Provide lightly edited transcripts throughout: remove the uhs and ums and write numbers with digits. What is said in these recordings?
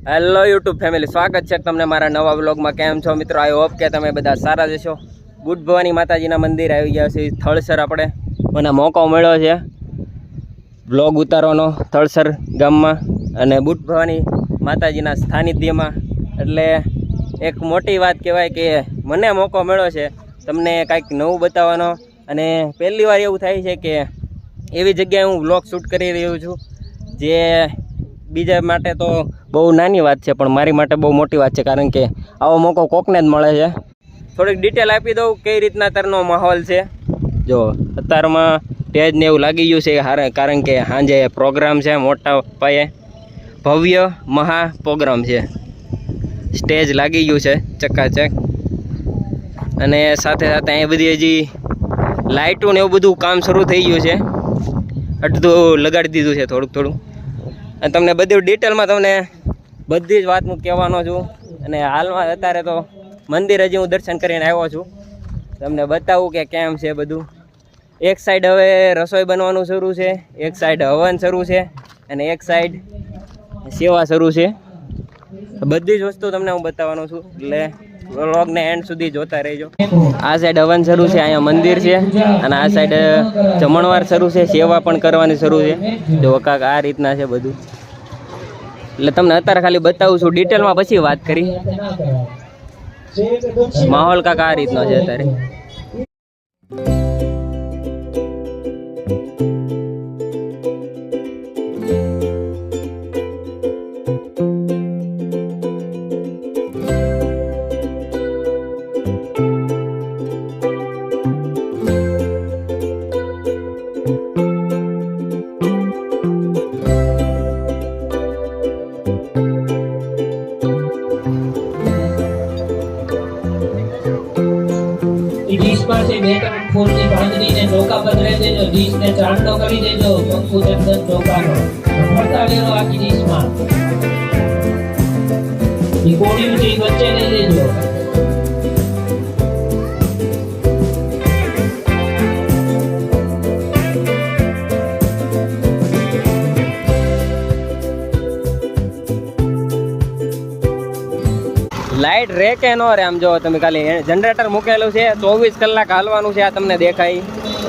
Hello YouTube family, સ્વાગત છે તમને મારા નવા વ્લોગમાં। કેમ છો મિત્રો? આઈ હોપ કે તમે બધા સારા જશો। બુટ ભવાની માતાજીના મંદિર આવી ગયા છે થળસર। આપણે મને મોકો મળ્યો છે વ્લોગ ઉતારવાનો થળસર ગામમાં અને બુટ ભવાની માતાજીના સાનિધ્યમાં, એટલે એક મોટી વાત કહેવાય કે મને મોકો મળ્યો છે તમને કાંઈક નવું બતાવવાનો। અને પહેલી વાર એવું થાય છે કે એવી જગ્યાએ હું વ્લોગ શૂટ કરી રહ્યો છું જે બીજા માટે તો બહુ નાની વાત છે, પણ મારી માટે બહુ મોટી વાત છે, કારણ કે આવો મોકો કોકને જ મળે છે। થોડીક ડિટેલ આપી દઉં કઈ રીતના અત્યારનો માહોલ છે। જો અત્યારમાં સ્ટેજ ને એવું લાગી ગયું છે, કારણ કે સાંજે પ્રોગ્રામ છે, મોટા પાયે ભવ્ય મહા પ્રોગ્રામ છે। સ્ટેજ લાગી ગયું છે ચકાચક, અને સાથે સાથે અહીં બધી હજી લાઇટો ને એવું બધું કામ શરૂ થઈ ગયું છે, અડધું લગાડી દીધું છે થોડુંક થોડું। અને તમને બધી ડિટેલમાં તમને બધી જ વાત હું કહેવાનો છું। અને હાલમાં અત્યારે તો મંદિર હજી હું દર્શન કરીને આવ્યો છું, તમને બતાવું કે કેમ છે બધું। એક સાઈડ હવે રસોઈ બનવાનું શરૂ છે, એક સાઈડ હવન શરૂ છે, અને એક સાઈડ સેવા શરૂ છે। બધી જ વસ્તુ તમને હું બતાવવાનો છું, એટલે વ્લોગને એન્ડ સુધી જોતા રહેજો। આ સાઈડ હવન શરૂ છે, અહીંયા મંદિર છે, અને આ સાઈડ જમણવાર શરૂ છે, સેવા પણ કરવાની શરૂ છે। જો કાંક આ રીતના છે બધું, એટલે તમને અત્યારે ખાલી બતાવું છું, ડિટેલમાં પછી વાત કરી। માહોલ કાંક આ રીતનો છે અત્યારે। ફૂલની બાંધણીને ડોકા બદલાઈ દેજો, ડીશને ચાંદો કરી દેજો, કંકુ ચંદન ડોકાનો ફરતા વેરો આખી ડીશમાં ગોળીઓ છે વચ્ચે લઈ દેજો। લાઇટ રે કે ન રે, આમ જો તમે ખાલી જનરેટર મૂકેલું છે, 24 કલાક હાલવાનું છે। આ તમને દેખાય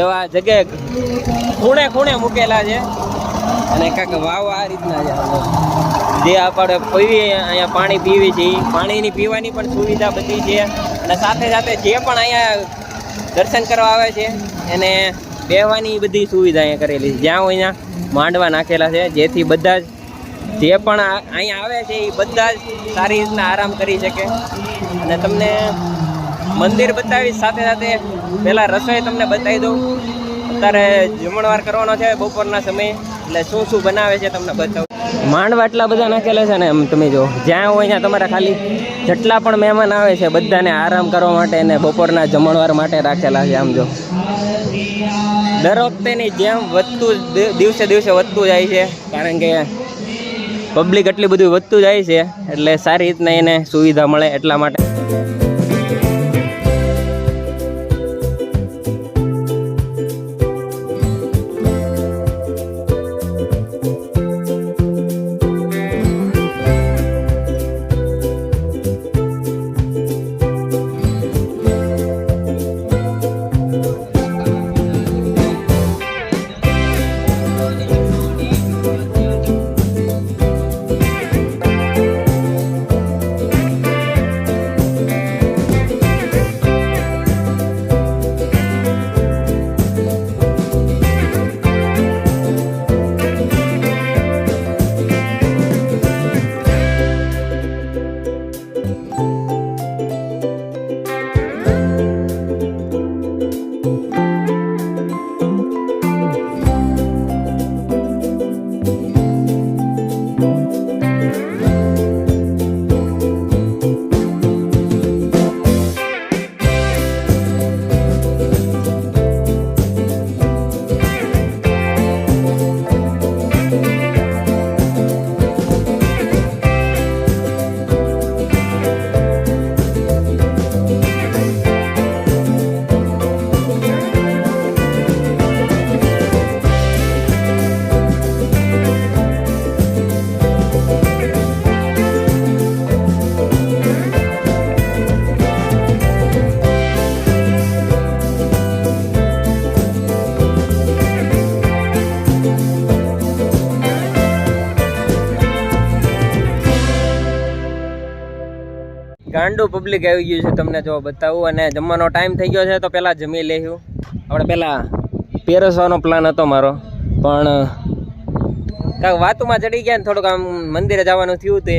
એવા જગ્યાએ ખૂણે ખૂણે મૂકેલા છે, અને કાંઈક વાવ આ રીતના છે જે આપણે પીવી અહીંયા પાણી પીવી છે, પાણીની પીવાની પણ સુવિધા બધી છે। અને સાથે સાથે જે પણ અહીંયા દર્શન કરવા આવે છે એને બેહવાની બધી સુવિધા અહીંયા કરેલી છે, જ્યાં અહીંયા માંડવા નાખેલા છે, જેથી બધા જ જે પણ અહીંયા આવે છે એ બધા જ સારી રીતના આરામ કરી શકે। અને તમને મંદિર બતાવીશ, સાથે સાથે પહેલાં રસોઈ તમને બતાવી દઉં। અત્યારે જમણવાર કરવાનો છે બપોરના સમયે, એટલે શું શું બનાવે છે તમને બતાવું। માંડવા એટલા બધા નાખેલા છે ને, એમ તમે જો જ્યાં હોય ત્યાં તમારે ખાલી જેટલા પણ મહેમાન આવે છે બધાને આરામ કરવા માટે અને બપોરના જમણવાર માટે રાખેલા છે। આમ જો દર વખતેની જેમ વધતું દિવસે દિવસે વધતું જાય છે, કારણ કે પબ્લિક એટલી બધું વધતું જાય છે, એટલે સારી રીતના એને સુવિધા મળે એટલા માટે। ગાંડું પબ્લિક આવી ગયું છે, તમને જો બતાવું. અને જમવાનો ટાઈમ થઈ ગયો છે તો પહેલાં જમી લઈશું. આપણે પહેલાં પેરસવાનો પ્લાન હતો મારો, પણ કાંઈક વાતોમાં ચડી ગયા ને થોડુંક આમ મંદિરે જવાનું થયું તે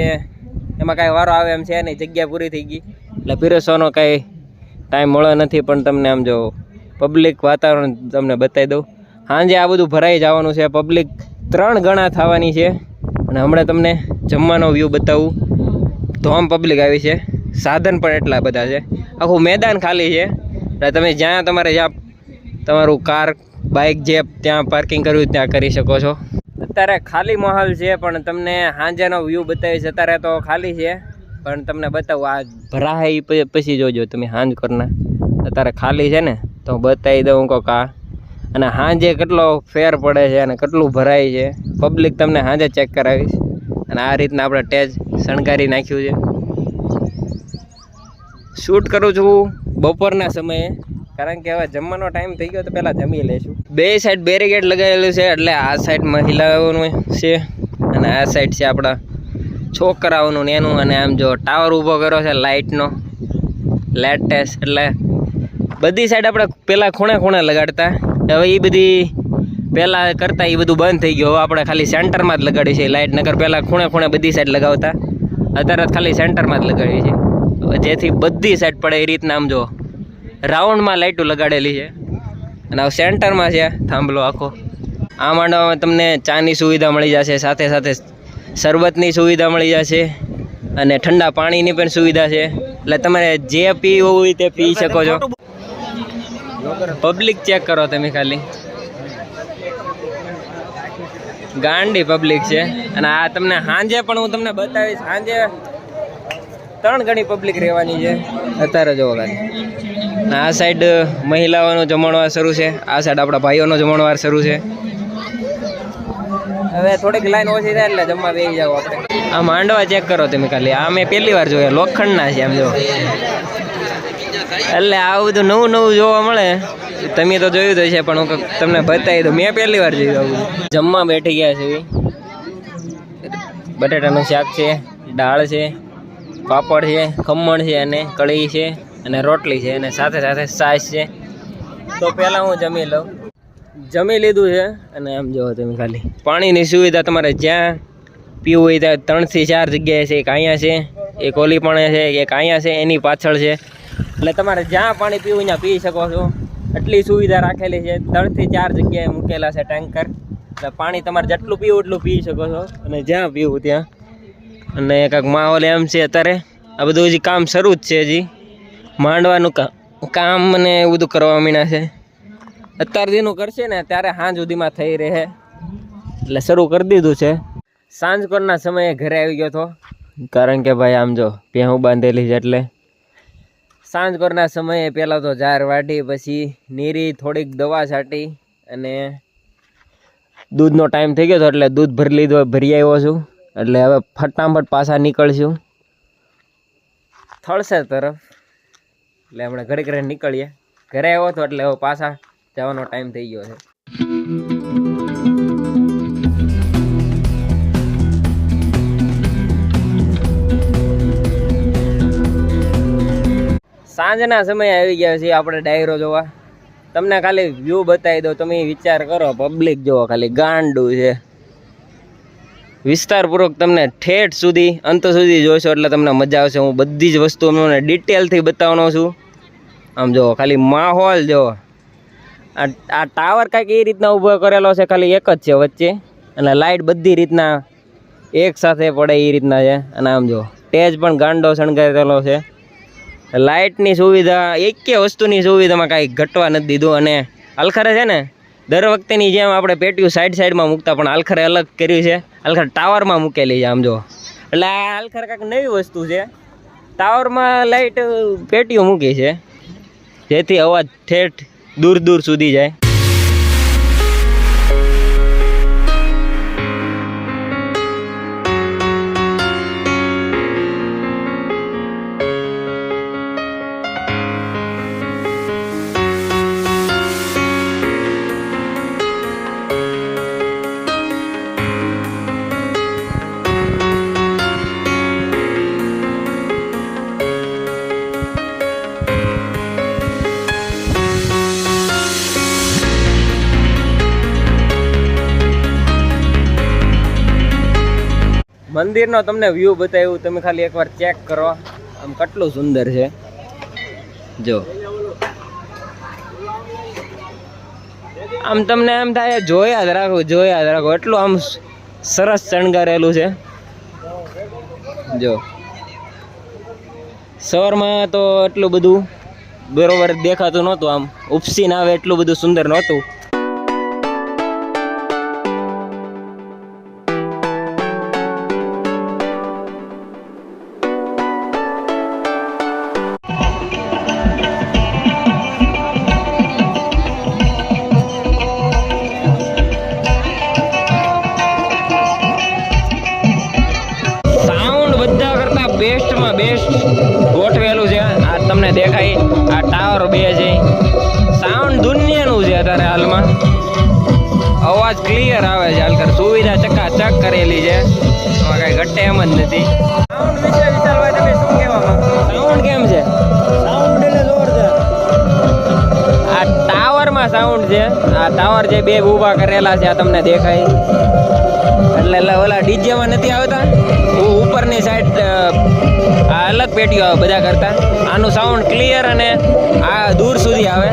એમાં કાંઈ વારો આવે એમ છે નહીં, જગ્યા પૂરી થઈ ગઈ એટલે પીરસવાનો કાંઈ ટાઈમ મળ્યો નથી. પણ તમને આમ જો પબ્લિક વાતાવરણ તમને બતાવી દઉં. સાંજે આ બધું ભરાઈ જવાનું છે, પબ્લિક 3 ગણા થવાની છે. અને હમણાં તમને જમવાનો વ્યૂ બતાવું. ધોમ પબ્લિક આવી છે, સાધન પણ એટલા બધા છે, આખું મેદાન ખાલી છે. એટલે તમે જ્યાં તમારું કાર બાઇક જે ત્યાં પાર્કિંગ કરવું ત્યાં કરી શકો છો. અત્યારે ખાલી માહોલ છે, પણ તમને સાંજેનો વ્યૂ બતાવીશ. અત્યારે તો ખાલી છે, પણ તમને બતાવું આ ભરાય એ પછી જોજો તમે સાંજ કરના. અત્યારે ખાલી છે ને તો બતાવી દઉં કોક આ. અને સાંજે કેટલો ફેર પડે છે અને કેટલું ભરાય છે પબ્લિક તમને સાંજે ચેક કરાવીશ. અને આ રીતના આપણે ટેજ શણગારી નાખ્યું છે. શૂટ કરું છું બપોરના સમયે, કારણ કે હવે જમવાનો ટાઈમ થઈ ગયો તો પહેલાં જમી લઈશું. 2 સાઈડ બેરીકેડ લગાવેલું છે, એટલે આ સાઈડ મહિલાઓનું છે અને આ સાઈડ છે આપણા છોકરાઓનું ને એનું. અને આમ જો ટાવર ઊભો કર્યો છે લાઇટનો, લેટેસ્ટ. એટલે બધી સાઈડ આપણે પહેલાં ખૂણે ખૂણે લગાડતા, હવે એ બધી પહેલાં કરતાં એ બધું બંધ થઈ ગયું. હવે આપણે ખાલી સેન્ટરમાં જ લગાડી છે લાઇટ, નકર પહેલાં ખૂણે ખૂણે બધી સાઈડ લગાવતા, અત્યારે ખાલી સેન્ટરમાં જ લગાડી છે, જેથી બધી સાઈડ પડે એ રીતના. આમ જો રાઉન્ડમાં લાઇટો લગાડેલી છે અને હવે સેન્ટરમાં છે થાંભલો આખો. આ માંડવામાં તમને ચાની સુવિધા મળી જશે, સાથે સાથે શરબતની સુવિધા મળી જશે અને ઠંડા પાણીની પણ સુવિધા છે. એટલે તમારે જે પીવું હોય તે પી શકો છો. પબ્લિક ચેક કરો તમે ખાલી, ગાંડી પબ્લિક છે. અને આ તમને સાંજે પણ હું તમને બતાવીશ, સાંજે 3 ગણી પબ્લિક રહેવાની છે. અત્યારે જોવો ખાલી આ સાઈડ મહિલાઓનો જમણવાર શરૂ છે, આ સાઈડ આપણા ભાઈઓનો જમણવાર શરૂ છે. હવે થોડીક લાઈન ઓછી થાય એટલે જમવા બેસી જાવ આપણે. આ માંડવા ચેક કરો તમે ખાલી, આ મેં પહેલી વાર જોયા, લોખંડના છે આમ જો. એટલે આવું બધું નવું નવું જોવા મળે. તમે તો જોયું તો છે, પણ હું તમને બતાવી દઉં, મેં પહેલી વાર જોયું આવું. જમવા બેઠી ગયા છે, બટાટાનું શાક છે, દાળ છે, પાપડ છે, ખમણ છે અને કઢી છે અને રોટલી છે અને સાથે સાથે છાશ છે. તો પહેલાં હું જમી લઉં. જમી લીધું છે અને આમ જોવો તમે ખાલી પાણીની સુવિધા તમારે જ્યાં પીવું હોય ત્યાં 3 થી 4 જગ્યાએ છે. એક અહીંયા છે, એક ઓલી પણ છે, એક અહીંયા છે, એની પાછળ છે. એટલે તમારે જ્યાં પાણી પીવું ત્યાં પી શકો છો, એટલી સુવિધા રાખેલી છે. 3 થી 4 જગ્યાએ મૂકેલા છે ટેન્કર, એટલે પાણી તમારે જેટલું પીવું એટલું પી શકો છો અને જ્યાં પીવું ત્યાં. અને કાંઈક માહોલ એમ છે અત્યારે. આ બધું હજી કામ શરૂ જ છે, હજી માંડવાનું કામ મને એવું બધું કરવા માંડ્યા છે. અત્યાર દીનું કરશે ને ત્યારે સાંજ સુધીમાં થઈ રહે, એટલે શરૂ કરી દીધું છે. સાંજ કોરના સમયે ઘરે આવી ગયો હતો, કારણ કે ભાઈ આમ જો ભેહું બાંધેલી છે. એટલે સાંજ કોરના સમયે પહેલાં તો ઝાર વાટી, પછી નીરી, થોડીક દવા છાંટી અને દૂધનો ટાઈમ થઈ ગયો હતો એટલે દૂધ ભરી આવ્યો છું. એટલે હવે ફટાફટ પાછા નીકળશું થળસર તરફ. એટલે હમણાં ઘરે નીકળીએ. ઘરે આવ્યો હતો એટલે હવે પાછા જવાનો ટાઈમ થઈ ગયો છે. સાંજના સમયે આવી ગયા છીએ આપણે ડાયરો જોવા. તમને ખાલી વ્યૂ બતાવી દો, તમે વિચાર કરો. પબ્લિક જોવો ખાલી, ગાંડું છે. વિસ્તારપૂર્વક તમને ઠેઠ સુધી અંત સુધી જોશો એટલે તમને મજા આવશે. હું બધી જ વસ્તુ તમને ડિટેલથી બતાવવાનો છું. આમ જુઓ ખાલી માહોલ જુઓ. આ ટાવર કાંઈક એ રીતના ઊભો કરેલો છે, ખાલી એક જ છે વચ્ચે, અને લાઇટ બધી રીતના એક સાથે પડે એ રીતના છે. અને આમ જુઓ ટેજ પણ ગાંડો શણગારેલો છે. લાઇટની સુવિધા, એકે વસ્તુની સુવિધામાં કાંઈ ઘટવા નથી દીધું. અને આલખરે છે ને દર વખતેની જેમ આપણે પેટીયું સાઈડમાં મૂકતા, પણ આલખરે અલગ કર્યું છે. આલખર ટાવરમાં મૂકેલી છે આમ જો. એટલે આ આલખર કાંઈક નવી વસ્તુ છે. ટાવરમાં લાઇટ પેટીયું મૂકી છે, જેથી અવાજ ઠેઠ દૂર દૂર સુધી જાય. મંદિરનો તમને વ્યૂ બતાવ્યું, તમે ખાલી એકવાર ચેક કરો આમ કેટલું સુંદર છે. જો આમ તમને એમ થાય જોયા જ રાખો, એટલું આમ સરસ શણગારેલું છે. જો સવારમાં તો એટલું બધું બરોબર દેખાતું નહોતું, આમ ઉપસીને આવે એટલું બધું સુંદર નહોતું. બેસ્ટમાં બેસ્ટ ગોઠવેલું છે. આ તમને દેખાય આ ટાવર 2 છે. સાઉન્ડ દુનિયાનું છે અત્યારે હાલમાં. અવાજ ક્લિયર આવે છે. હાલ સુવિધા ચકાચક કરેલી છે, એમાં કઈ ઘટે એમ જ નથી. સાઉન્ડ વિશે વિશાલભાઈ તમે શું કહેવા માંગો? સાઉન્ડ કેમ છે? સાઉન્ડ એટલે જોરદાર. આ ટાવરમાં સાઉન્ડ છે. આ ટાવર જે 2 ઊભા કરેલા છે આ તમને દેખાય. એટલે ઓલા ડીજેમાં નથી આવતા ઉપરની સાઈડ, આ અલગ પેટીઓ આવે બધા કરતા. આનું સાઉન્ડ ક્લિયર અને આ દૂર સુધી આવે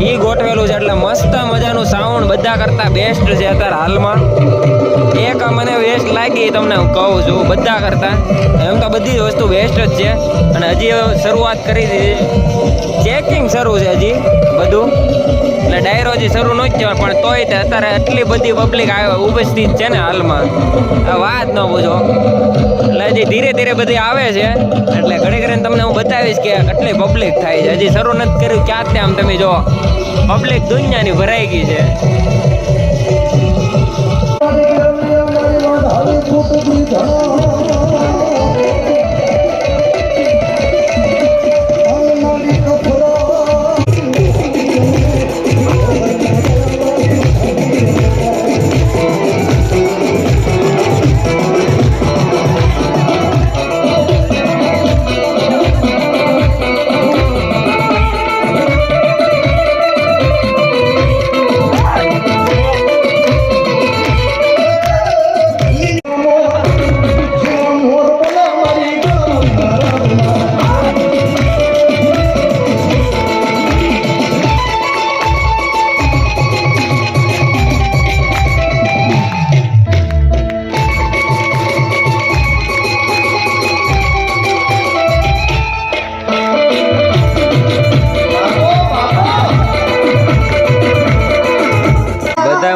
એ ગોઠવેલું છે. એટલે મસ્ત મજાનું સાઉન્ડ બધા કરતા બેસ્ટ છે અત્યારે હાલમાં. એક મને બેસ્ટ લાગી તમને હું કહું છું બધા કરતા. એમ તો બધી જ વસ્તુ બેસ્ટ જ છે. અને હજી શરૂઆત કરી દીધી, ચેકિંગ શરૂ છે હજી બધું. એટલે ડાયરો હજી શરૂ ન થયો પણ તોય તે અત્યારે એટલી બધી પબ્લિક આવે ઉપસ્થિત છે ને હાલમાં, વાત ન પૂછો. એટલે હજી ધીરે ધીરે બધી આવે છે. એટલે ઘણી ઘણી તમને હું બતાવીશ કે કેટલી પબ્લિક થાય છે. હજી શરૂ નથી કર્યું ક્યાં ત્યાં તમે જો પબ્લિક દુનિયાની ભરાઈ ગઈ છે.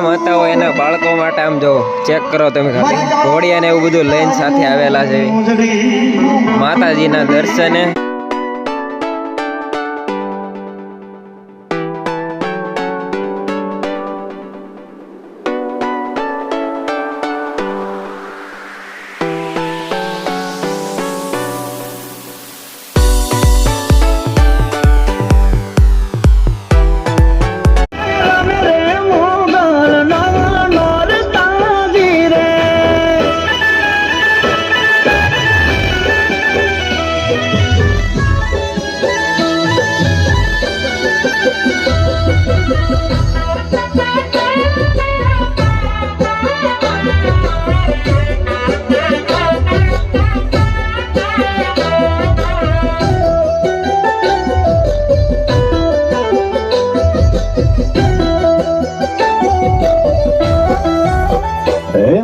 માતાઓ એના બાળકો માટે આમ જો ચેક કરો તમે ખાલી ઘોડિયા ને એવું બધું લઈને સાથે આવેલા છે માતાજીના દર્શને.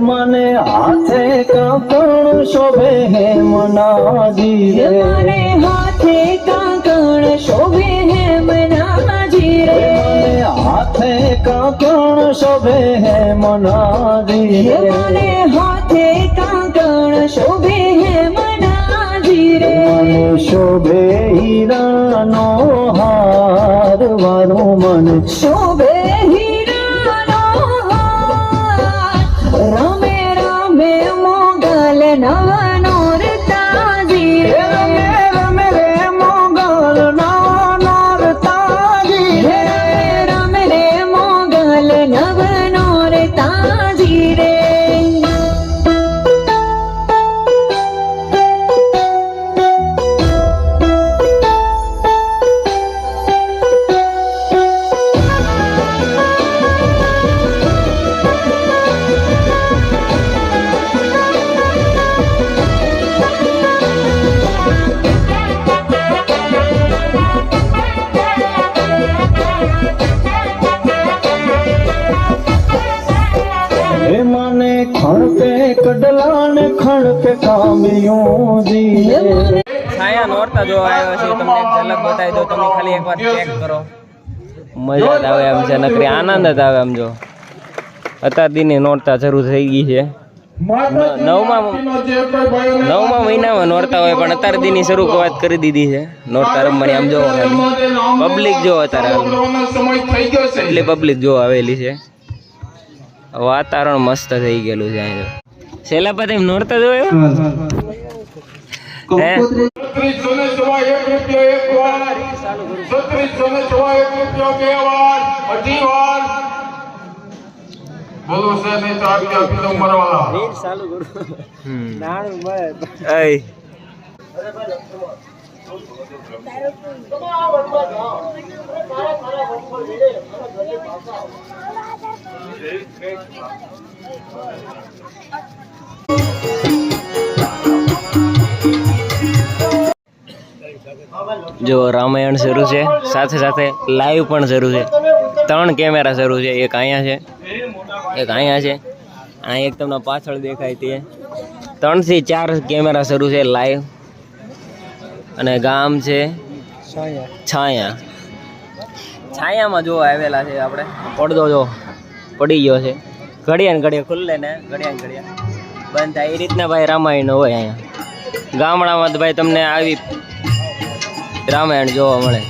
મને હાથે કાંકણ શોભે હે મનાજી રે, મને હાથે કાંકણ શોભે હે મનાજી રે, મને હાથે કાંકણ શોભે હે મનાજી રે, મને હાથે કાંકણ શોભે હે મનાજી રે, મને શોભે હીરાનો હાર વારું મને શોભે હીરાનો હાર, રમે રમે મોગલ નવનો રતાજી રે, રમે રમે રે મોગલ નાનો રતાજી રે, રમે રે મોગલ નવનો રતાજી રે. તાજી રે છાયા નોરતા જોવા આવ્યો છે, તમને એક ઝલક બતાવી દો, તમે ખાલી એકવાર ચેક કરો. મજા જ આવે એમ છે, નકરી આનંદ જ આવે એમ. જો અત્યાર દીની નોરતા શરૂ થઈ ગઈ છે. નવમા મહિનામાં નોરતા હોય પણ અત્યાર દીની શરૂઆત કરી દીધી છે નોરતા રમવાની. આમ જો પબ્લિક જો અત્યારે એટલી પબ્લિક જો આવેલી છે. વાતાવરણ મસ્ત થઈ ગયેલું છે અહીંયા. છેલ્લા પછી નોરતા જોયો હે? 36 બોલો છે નહીં તો આપી દઉં મરવાલા. અય જો રામાયણ શરૂ છે, સાથે સાથે લાઈવ પણ શરૂ છે. 3 કેમેરા શરૂ છે. એક અહીંયા છે, એક અહીંયા છે, આ એક તમને પાછળ દેખાય તે. 3 થી 4 કેમેરા શરૂ છે લાઈવ. અને ગામ છે છાયામાં જો આવેલા છે આપણે. પડદો જો પડી ગયો છે. ઘડિયા ને ઘડિયા ખુલ્લે ને ઘડિયા ને ઘડિયા બંધ થાય એ રીતના ભાઈ રામાયણ હોય અહીંયા ગામડામાં. તો ભાઈ તમને આવી રામાયણ જોવા મળે.